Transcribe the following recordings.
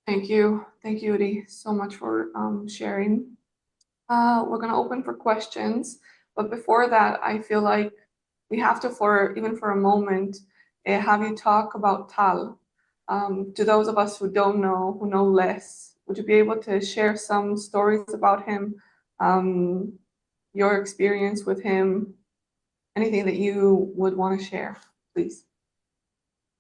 Thank you, Udi, so much for sharing. We're going to open for questions, but before that, I feel like we have to, even for a moment, have you talk about Tal. To those of us who don't know, who know less, would you be able to share some stories about him, um, your experience with him, anything that you would want to share, please?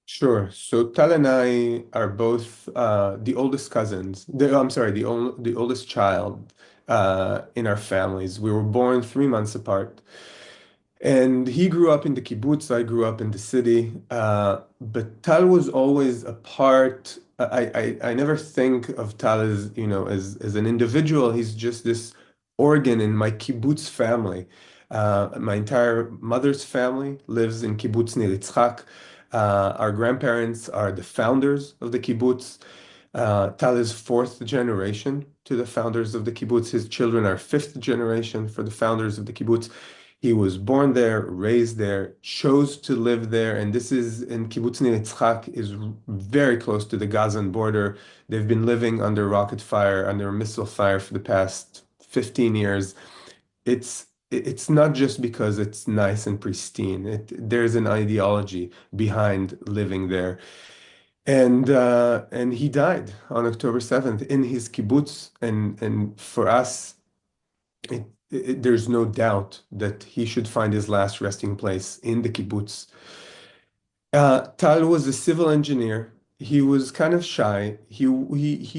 Sure. So Tal and I are both the oldest cousins. I'm sorry, the oldest child in our families. We were born 3 months apart. And he grew up in the kibbutz, I grew up in the city. But Tal was always a part. I never think of Tal as, as an individual. He's just this organ in my kibbutz family. My entire mother's family lives in kibbutz Nir Yitzchak. Our grandparents are the founders of the kibbutz. Tal is fourth generation to the founders of the kibbutz. His children are fifth generation for the founders of the kibbutz. He was born there, raised there, chose to live there, and this is in Kibbutz Nir Yitzchak is very close to the Gazan border. They've been living under rocket fire, under missile fire for the past 15 years. It's not just because it's nice and pristine. There's an ideology behind living there. And he died on October 7th in his kibbutz. And for us, there's no doubt that he should find his last resting place in the kibbutz. Tal was a civil engineer. He was kind of shy. He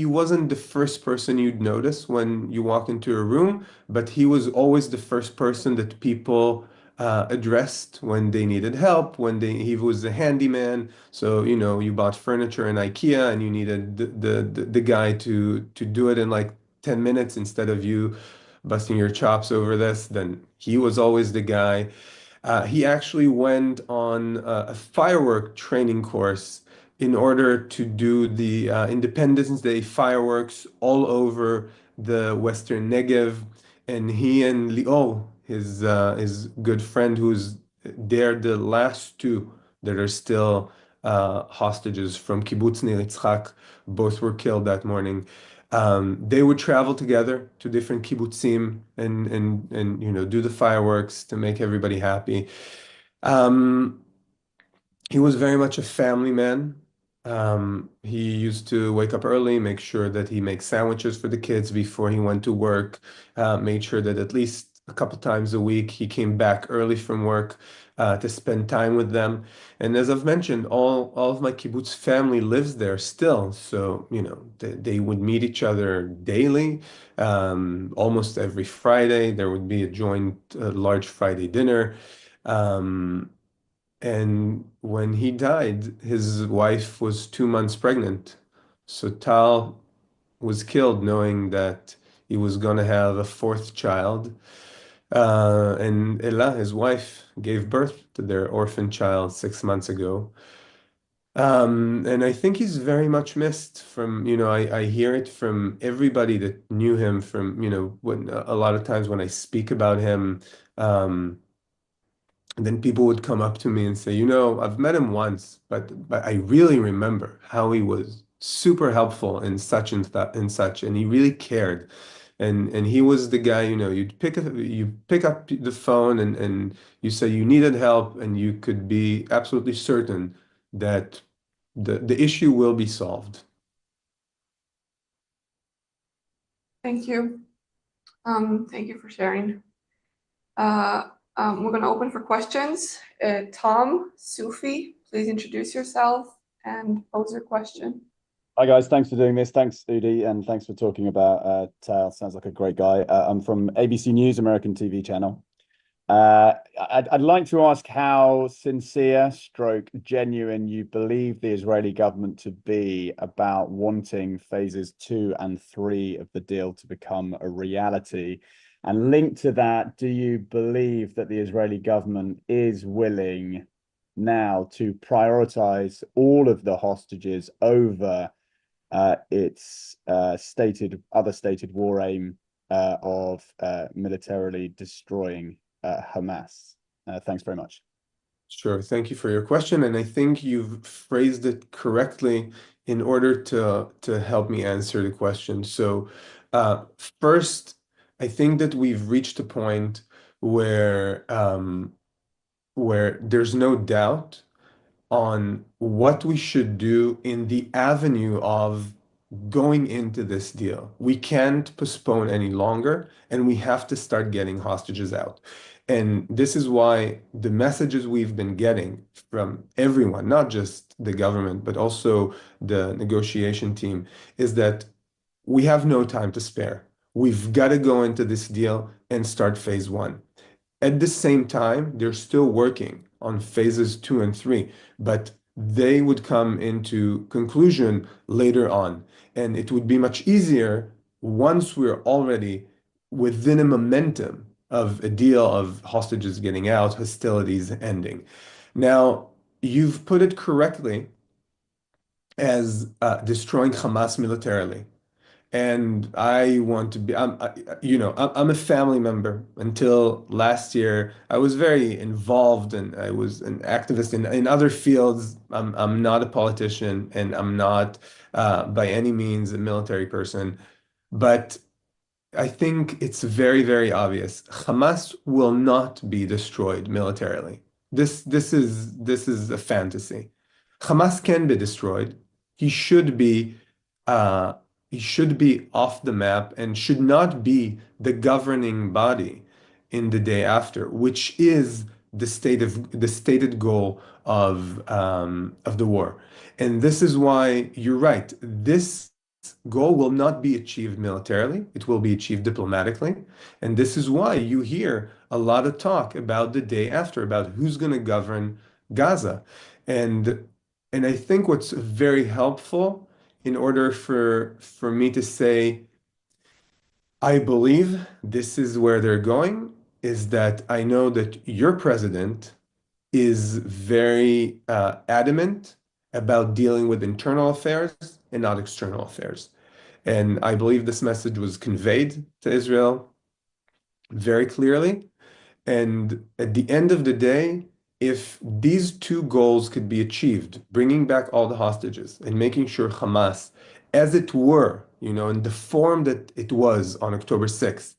wasn't the first person you'd notice when you walk into a room, but he was always the first person that people addressed when they needed help, he was a handyman. So, you bought furniture in IKEA and you needed the guy to do it in like 10 minutes instead of you busting your chops over this, then he was always the guy. He actually went on a firework training course in order to do the Independence Day fireworks all over the Western Negev. And he and Leo, his good friend, who's they're the last two that are still hostages from Kibbutz Nir Yitzchak. Both were killed that morning. They would travel together to different kibbutzim and do the fireworks to make everybody happy. Um, he was very much a family man. He used to wake up early, make sure that he makes sandwiches for the kids before he went to work, made sure that at least a couple times a week he came back early from work to spend time with them. And as I've mentioned, all of my kibbutz family lives there still. So, they would meet each other daily. Almost every Friday, there would be a joint large Friday dinner. Um, and when he died, his wife was 2 months pregnant. So Tal was killed knowing that he was going to have a fourth child. And Ella, his wife, gave birth to their orphan child 6 months ago. And I think he's very much missed from, I hear it from everybody that knew him from, when a lot of times when I speak about him, and then people would come up to me and say, I've met him once, but I really remember how he was super helpful in such and that and such, and he really cared. And he was the guy, you pick up the phone and you say you needed help, and you could be absolutely certain that the issue will be solved. Thank you. Thank you for sharing. We're going to open for questions. Tom, Sufi, please introduce yourself and pose your question. Hi guys, thanks for doing this. Thanks, Udi, and thanks for talking about Tal. Sounds like a great guy. I'm from ABC News, American TV channel. I'd like to ask how sincere, stroke, genuine you believe the Israeli government to be about wanting phases 2 and 3 of the deal to become a reality. And linked to that, do you believe that the Israeli government is willing now to prioritize all of the hostages over its other stated war aim of militarily destroying Hamas? Thanks very much. Sure. Thank you for your question, and I think you've phrased it correctly in order to help me answer the question. So, first, I think that we've reached a point where there's no doubt on what we should do in the avenue of going into this deal. We can't postpone any longer, and we have to start getting hostages out. And this is why the messages we've been getting from everyone, not just the government, but also the negotiation team, is that we have no time to spare. We've got to go into this deal and start phase one. At the same time, they're still working on phases two and three, but they would come into conclusion later on. And it would be much easier once we're already within a momentum of a deal of hostages getting out, hostilities ending. Now, you've put it correctly as destroying Hamas militarily. And I want to be, I'm a family member. Until last year, I was very involved and I was an activist in other fields. I'm not a politician and I'm not by any means a military person. But I think it's very, very obvious. Hamas will not be destroyed militarily. This is a fantasy. Hamas can be destroyed. He should be uh, he should be off the map and should not be the governing body in the day after, which is the stated goal of the war. And this is why you're right. This goal will not be achieved militarily, it will be achieved diplomatically. And this is why you hear a lot of talk about the day after, about who's going to govern Gaza. And and I think what's very helpful in order for me to say, I believe this is where they're going, is that I know that your president is very adamant about dealing with internal affairs and not external affairs. And I believe this message was conveyed to Israel very clearly. And at the end of the day, if these two goals could be achieved, bringing back all the hostages and making sure Hamas, as it were, in the form that it was on October 6th,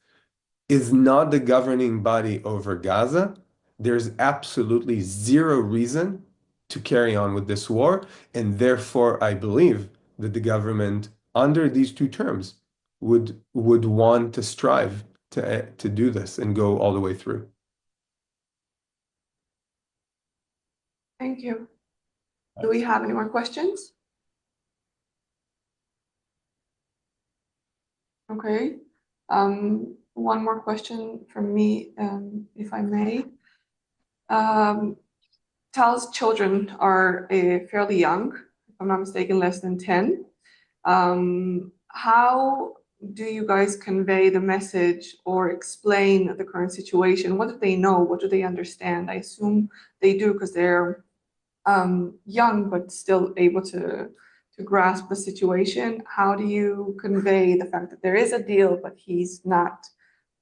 is not the governing body over Gaza, there's absolutely zero reason to carry on with this war. And therefore, I believe that the government, under these two terms, would want to strive to do this and go all the way through. Thank you. Do we have any more questions? Okay. One more question from me, if I may. Tal's children are fairly young, if I'm not mistaken, less than 10. How do you guys convey the message or explain the current situation? What do they know? What do they understand? I assume they do because they're young, but still able to grasp the situation. How do you convey the fact that there is a deal, but he's not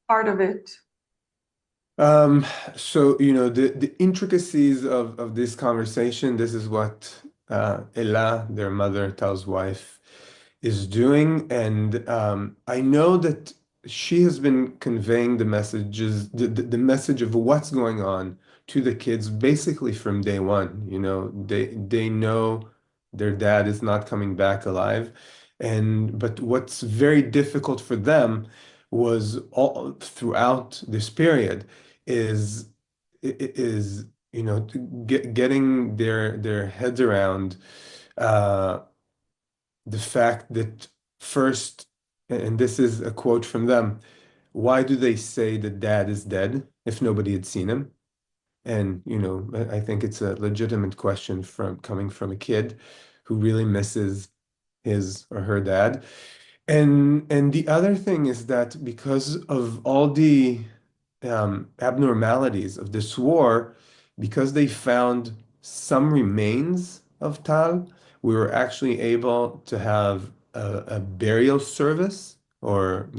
part of it? So, the intricacies of this conversation, this is what Ella, their mother, Tal's wife, is doing. And I know that she has been conveying the messages, the message of what's going on to the kids basically from day one. They know their dad is not coming back alive. But what's very difficult for them was all throughout this period is is getting their heads around uh, the fact that first, and this is a quote from them, why do they say that dad is dead if nobody had seen him? And I think it's a legitimate question from coming from a kid who really misses his or her dad. And the other thing is that because of all the abnormalities of this war, because they found some remains of Tal, we were actually able to have a burial service, or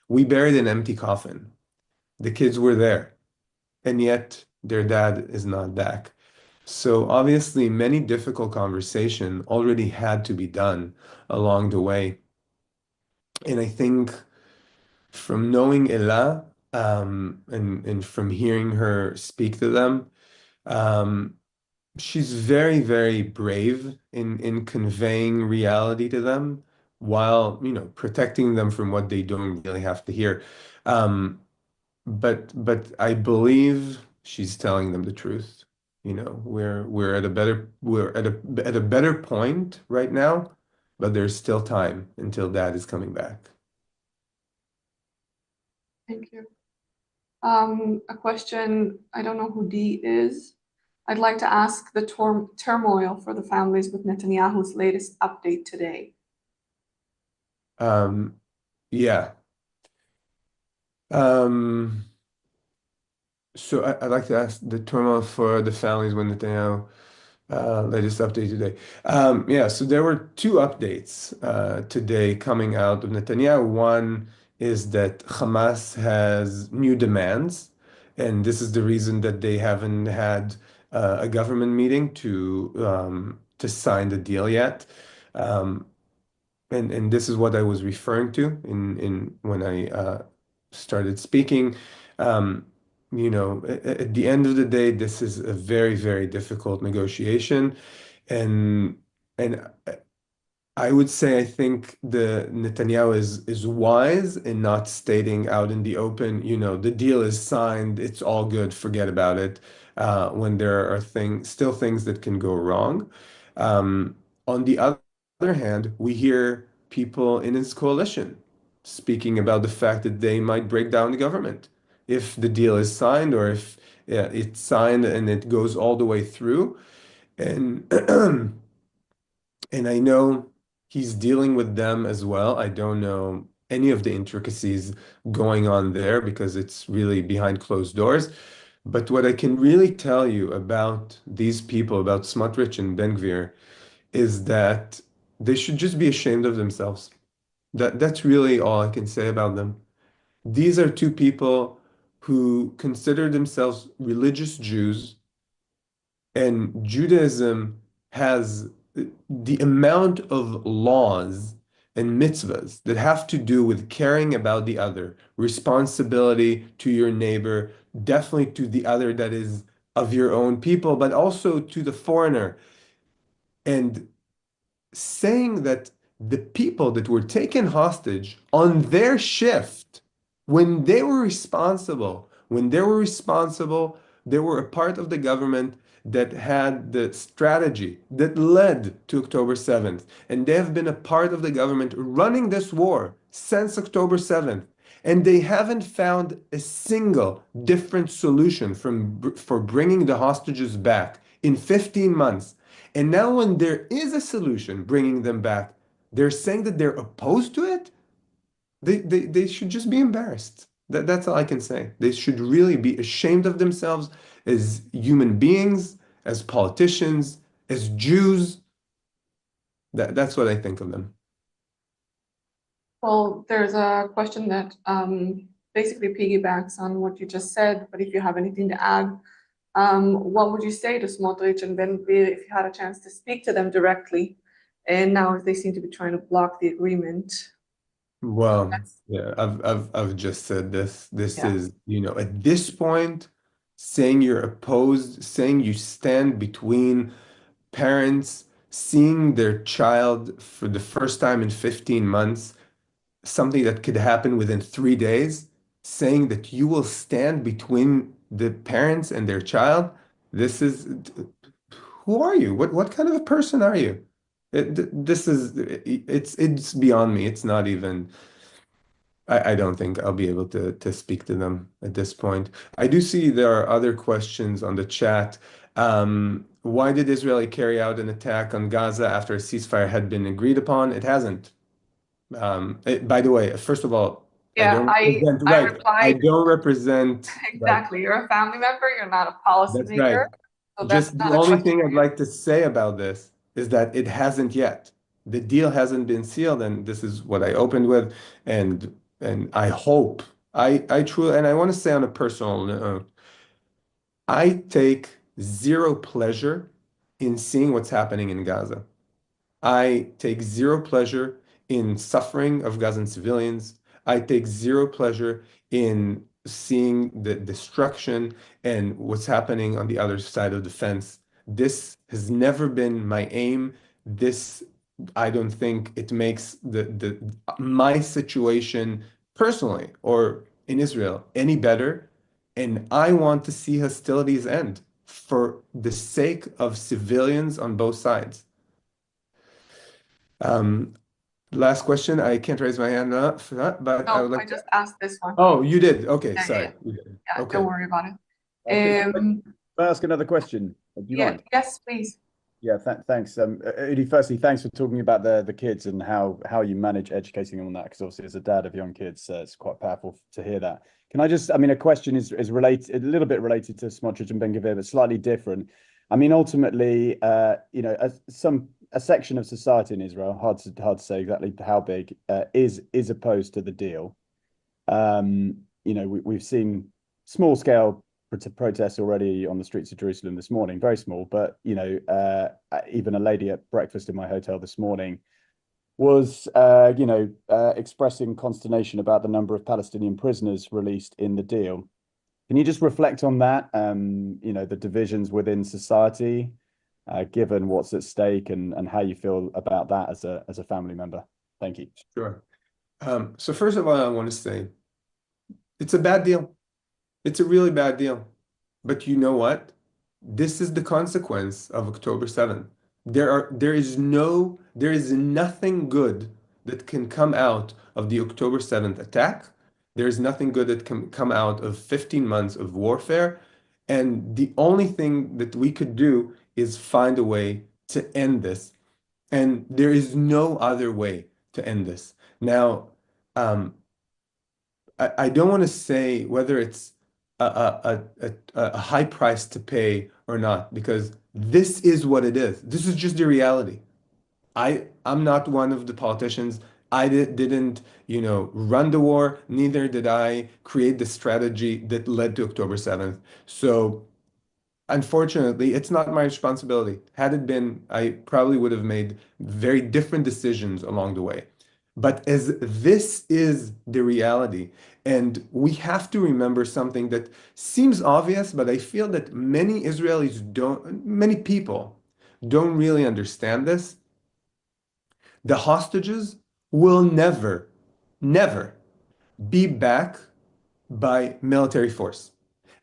we buried an empty coffin. The kids were there, and yet their dad is not back. So obviously, many difficult conversation already had to be done along the way. And I think from knowing Ella, and from hearing her speak to them, um, she's very, very brave in conveying reality to them while, protecting them from what they don't really have to hear. Um, but I believe she's telling them the truth. We're at a better point right now, but there's still time until dad is coming back. Thank you. A question, I don't know who D is. I'd like to ask the turmoil for the families with Netanyahu's latest update today. Um, yeah. Um, so I'd like to ask the turmoil for the families when Netanyahu latest update today. Yeah, so there were two updates today coming out of Netanyahu. One is that Hamas has new demands, and this is the reason that they haven't had a government meeting to sign the deal yet. Um, and this is what I was referring to in when I started speaking. Um, at the end of the day, this is a very, very difficult negotiation, and and I would say I think the Netanyahu is wise in not stating out in the open, the deal is signed, it's all good, forget about it, when there are still things that can go wrong. On the other hand, we hear people in his coalition speaking about the fact that they might break down the government if the deal is signed or if it's signed and it goes all the way through. And and I know he's dealing with them as well. I don't know any of the intricacies going on there because it's really behind closed doors. But what I can really tell you about these people, about Smotrich and Ben Gvir, is that they should just be ashamed of themselves. That's really all I can say about them. These are two people who consider themselves religious Jews, and Judaism has the amount of laws and mitzvahs that have to do with caring about the other, responsibility to your neighbor, definitely to the other that is of your own people, but also to the foreigner. And saying that the people that were taken hostage on their shift, when they were responsible, they were a part of the government that had the strategy that led to October 7th. And they have been a part of the government running this war since October 7th. And they haven't found a single different solution for bringing the hostages back in 15 months. And now, when there is a solution bringing them back, they're saying that they're opposed to it. They should just be embarrassed. That's all I can say. They should really be ashamed of themselves as human beings, as politicians, as Jews. That's what I think of them. Well, there's a question that basically piggybacks on what you just said, but if you have anything to add, what would you say to Smotrich and Ben Gvir if you had a chance to speak to them directly? And now they seem to be trying to block the agreement. Well, That's, yeah, I've just said this. This yeah. is, at this point, saying you're opposed, saying you stand between parents seeing their child for the first time in 15 months, something that could happen within 3 days, saying that you will stand between the parents and their child, this is, who are you? What kind of a person are you? It's beyond me. It's not even. I don't think I'll be able to speak to them at this point. I do see there are other questions on the chat. Why did Israel carry out an attack on Gaza after a ceasefire had been agreed upon? It hasn't. By the way, first of all, I Yeah, don't I represent, I right. I replied don't represent, right. exactly. You're a family member, you're not a That's right. policymaker, so that's Just the not a only question thing for I'd you. like to say about this is that it hasn't yet. The deal hasn't been sealed, and this is what I opened with. And I hope, I truly, and I want to say on a personal note, I take zero pleasure in seeing what's happening in Gaza. I take zero pleasure in suffering of Gazan civilians. I take zero pleasure in seeing the destruction and what's happening on the other side of the fence. This has never been my aim. This, I don't think it makes the my situation personally or in Israel any better. And I want to see hostilities end for the sake of civilians on both sides. Um, Last question. I can't raise my hand for that, but I No, would I like to. just asked this one. Oh, you did. Okay, Yeah, yeah, sorry. yeah. You did. Yeah, Okay. don't worry about it. Can I ask another question? Do you Yeah, mind? yes, please. Yeah, thanks. Udi, firstly, thanks for talking about the kids and how you manage educating them on that, because obviously as a dad of young kids, it's quite powerful to hear that. Can I just, I mean, a question is related, a little bit related to Smotrich and Ben-Gvir, but slightly different. I mean, ultimately, you know, a section of society in Israel, hard to say exactly how big, is opposed to the deal. You know, we've seen small scale protests already on the streets of Jerusalem this morning, very small, but you know, even a lady at breakfast in my hotel this morning was, expressing consternation about the number of Palestinian prisoners released in the deal. Can you just reflect on that? You know, the divisions within society, given what's at stake, and how you feel about that as a family member. Thank you. Sure. So first of all, I want to say it's a bad deal. It's a really bad deal. But you know what? This is the consequence of October 7th. There is nothing good that can come out of the October 7th attack. There is nothing good that can come out of 15 months of warfare. And the only thing that we could do is find a way to end this. And there is no other way to end this. Now, I don't want to say whether it's a high price to pay or not, because this is what it is. This is just the reality. I'm not one of the politicians. I didn't, run the war. Neither did I create the strategy that led to October 7th. So unfortunately, it's not my responsibility. Had it been, I probably would have made very different decisions along the way. But as this is the reality, and we have to remember something that seems obvious, but I feel that many people don't really understand this. The hostages will never, never be back by military force.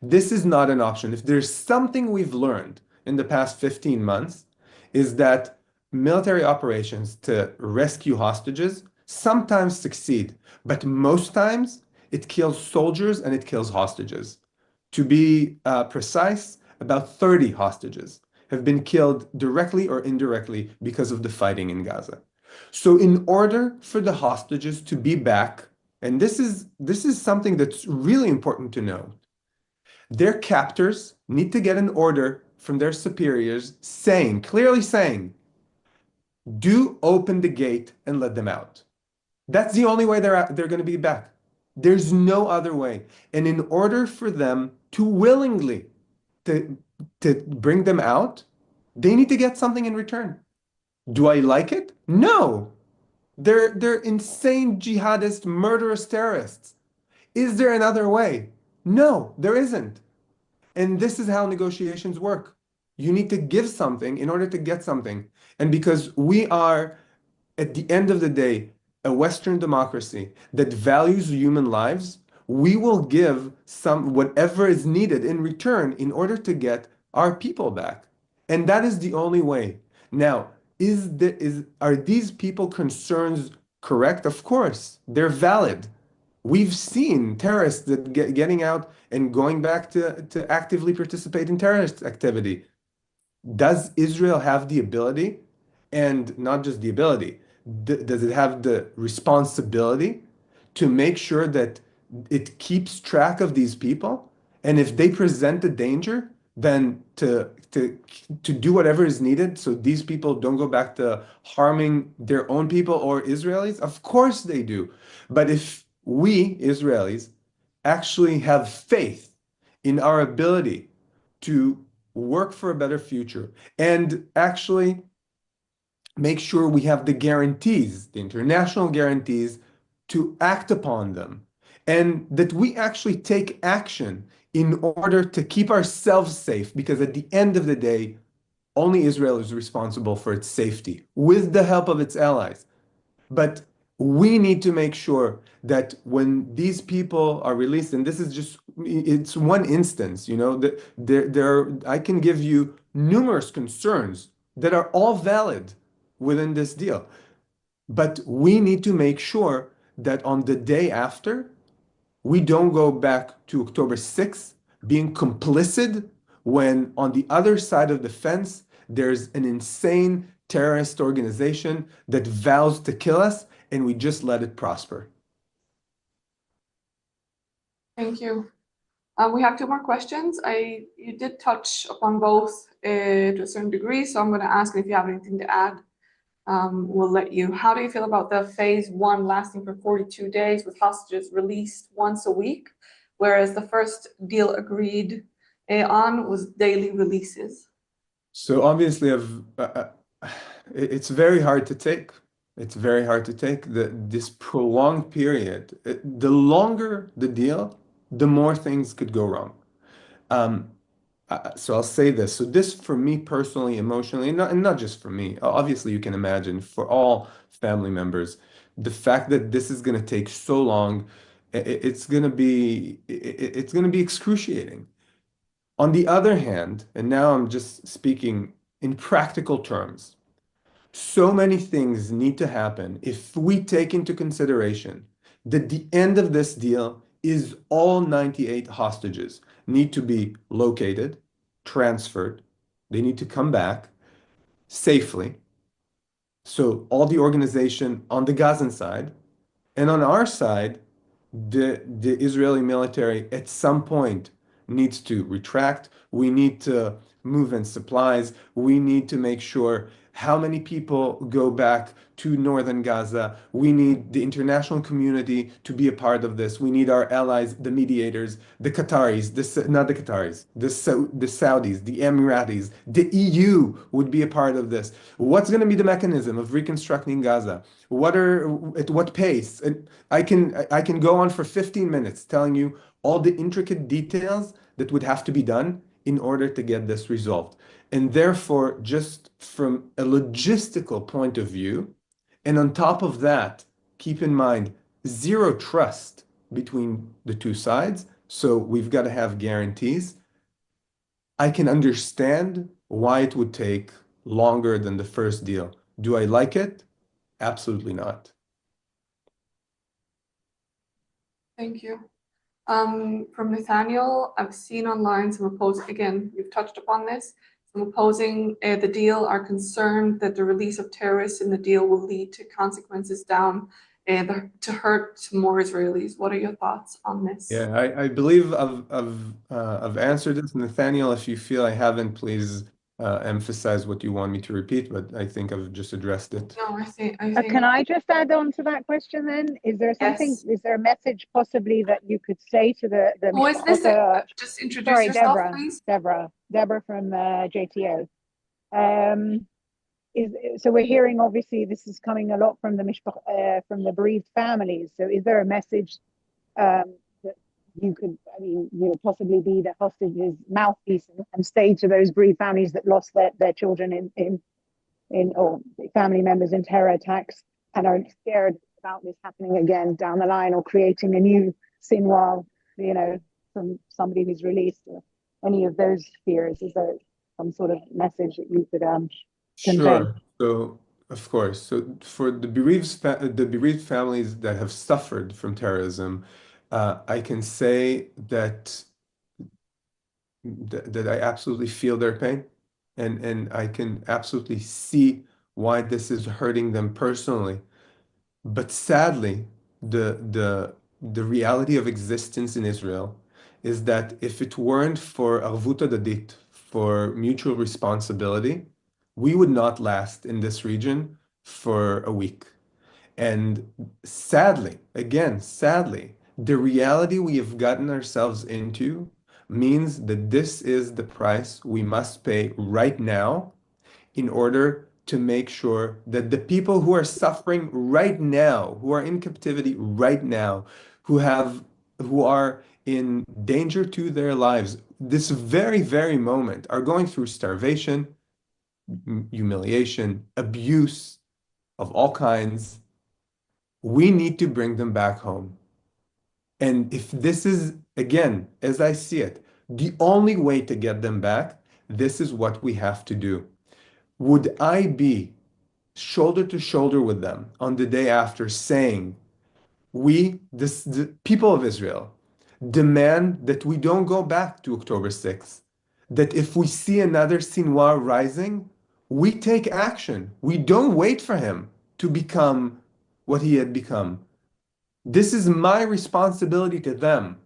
This is not an option. If there's something we've learned in the past 15 months, is that military operations to rescue hostages sometimes succeed, but most times it kills soldiers and it kills hostages. To be precise, about 30 hostages have been killed directly or indirectly because of the fighting in Gaza. So in order for the hostages to be back, and this is something that's really important to know, their captors need to get an order from their superiors clearly saying, do open the gate and let them out. That's the only way they're going to be back. There's no other way. And in order for them to willingly to, to bring them out, they need to get something in return. Do I like it? No. They're insane jihadist, murderous terrorists. Is there another way? No, there isn't. And this is how negotiations work. You need to give something in order to get something. And because we are, at the end of the day, a Western democracy that values human lives, we will give whatever is needed in return in order to get our people back. And that is the only way. Now, are these people concerns correct? Of course, they're valid. We've seen terrorists that getting out and going back to actively participate in terrorist activity. Does Israel have the ability, and not just the ability, does it have the responsibility to make sure that it keeps track of these people? And if they present a danger, then to do whatever is needed so these people don't go back to harming their own people or Israelis? Of course they do. But if we, Israelis, actually have faith in our ability to work for a better future and actually make sure we have the guarantees, the international guarantees, to act upon them, and that we actually take action in order to keep ourselves safe, because at the end of the day, only Israel is responsible for its safety with the help of its allies. But we need to make sure that when these people are released, and this is just, it's one instance, that I can give you numerous concerns that are all valid within this deal. But we need to make sure that on the day after, we don't go back to October 6th being complicit when on the other side of the fence, there's an insane terrorist organization that vows to kill us and we just let it prosper. Thank you. We have two more questions. You did touch upon both to a certain degree, so I'm going to ask if you have anything to add. We'll let you. How do you feel about the phase one lasting for 42 days with hostages released once a week, whereas the first deal agreed on was daily releases? So obviously, it's very hard to take. It's very hard to take this prolonged period. The longer the deal, the more things could go wrong. Um, so I'll say this. So this, for me personally, emotionally, and not just for me. Obviously, you can imagine for all family members, the fact that this is going to take so long, it's going to be excruciating. On the other hand, and now I'm just speaking in practical terms, so many things need to happen if we take into consideration that the end of this deal is all 98 hostages need to be located, transferred, they need to come back safely. So all the organization on the Gazan side, and on our side, the Israeli military at some point needs to retract. We need to move in supplies. We need to make sure how many people go back to northern Gaza. We need the international community to be a part of this. We need our allies, the mediators, the Qataris, not the Qataris, the Saudis, the Emiratis, the EU would be a part of this. What's going to be the mechanism of reconstructing Gaza? At what pace? And I can go on for 15 minutes telling you all the intricate details that would have to be done in order to get this resolved. And therefore, just from a logistical point of view, and on top of that, keep in mind, zero trust between the two sides. So we've got to have guarantees. I can understand why it would take longer than the first deal. Do I like it? Absolutely not. Thank you. From Nathaniel, I've seen online some opposing, again, you've touched upon this, some opposing the deal are concerned that the release of terrorists in the deal will lead to consequences down to hurt more Israelis. What are your thoughts on this? Yeah, I believe I've answered this. Nathaniel, if you feel I haven't, please emphasize what you want me to repeat, but I think I've just addressed it. No, I think Can I just add on to that question then? Is there something, yes. is there a message possibly that you could say to the Who is this? Just introduce sorry, yourself, Deborah, please. Deborah from JTO. So we're hearing, obviously, this is coming a lot from from the bereaved families. So is there a message that you could, possibly be the hostages' mouthpiece and say to those bereaved families that lost their children or family members in terror attacks and are scared about this happening again down the line, or creating a new Sinwar, from somebody who's released, or any of those fears? Is there some sort of message that you could convey? Sure. So, of course. So, for the bereaved families that have suffered from terrorism, I can say that I absolutely feel their pain, and I can absolutely see why this is hurting them personally. But sadly, the reality of existence in Israel is that if it weren't for arvut adadit, for mutual responsibility, we would not last in this region for a week. And sadly, again, sadly, the reality we have gotten ourselves into means that this is the price we must pay right now in order to make sure that the people who are suffering right now, who are in captivity right now, who are in danger to their lives, this very, very moment, are going through starvation, humiliation, abuse of all kinds. We need to bring them back home. And if this is, again, as I see it, the only way to get them back, this is what we have to do. Would I be shoulder to shoulder with them on the day after saying, the people of Israel, demand that we don't go back to October 6th, that if we see another Sinwar rising, we take action. We don't wait for him to become what he had become. This is my responsibility to them.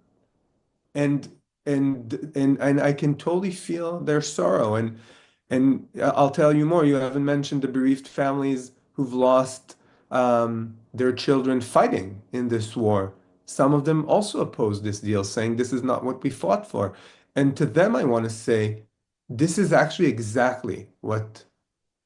And and I can totally feel their sorrow. And I'll tell you more. You haven't mentioned the bereaved families who've lost their children fighting in this war. Some of them also opposed this deal, saying this is not what we fought for. And to them, I want to say, this is actually exactly what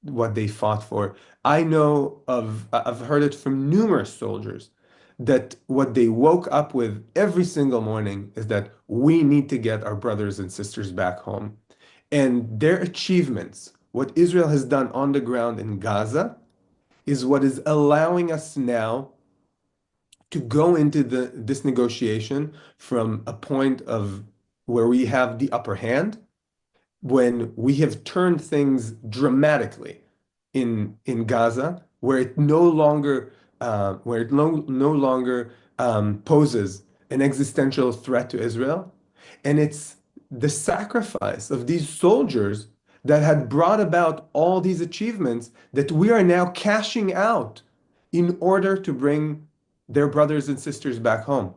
they fought for. I've heard it from numerous soldiers that what they woke up with every single morning is that we need to get our brothers and sisters back home. And their achievements, what Israel has done on the ground in Gaza, is what is allowing us now to go into this negotiation from a point of where we have the upper hand, when we have turned things dramatically in Gaza, where it no longer poses an existential threat to Israel, and it's the sacrifice of these soldiers that had brought about all these achievements that we are now cashing out in order to bring their brothers and sisters back home.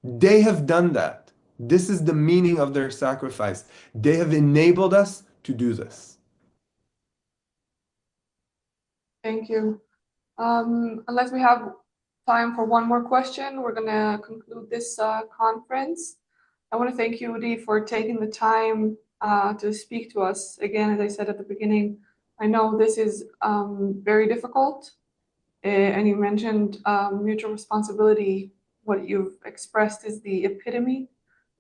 They have done that. This is the meaning of their sacrifice. They have enabled us to do this. Thank you. Unless we have time for one more question, we're gonna conclude this conference. I want to thank you, Udi, for taking the time to speak to us. Again, as I said at the beginning, I know this is very difficult, and you mentioned mutual responsibility. What you've expressed is the epitome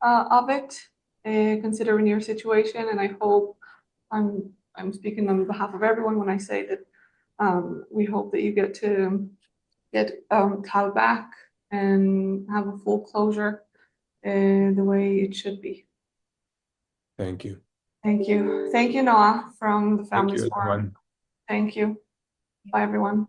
of it, considering your situation. And I hope I'm speaking on behalf of everyone when I say that we hope that you get to get Tal back and have a full closure the way it should be. Thank you. Thank you. Thank you, Noah, from the Thank you, Families Forum. everyone. Thank you. Bye, everyone.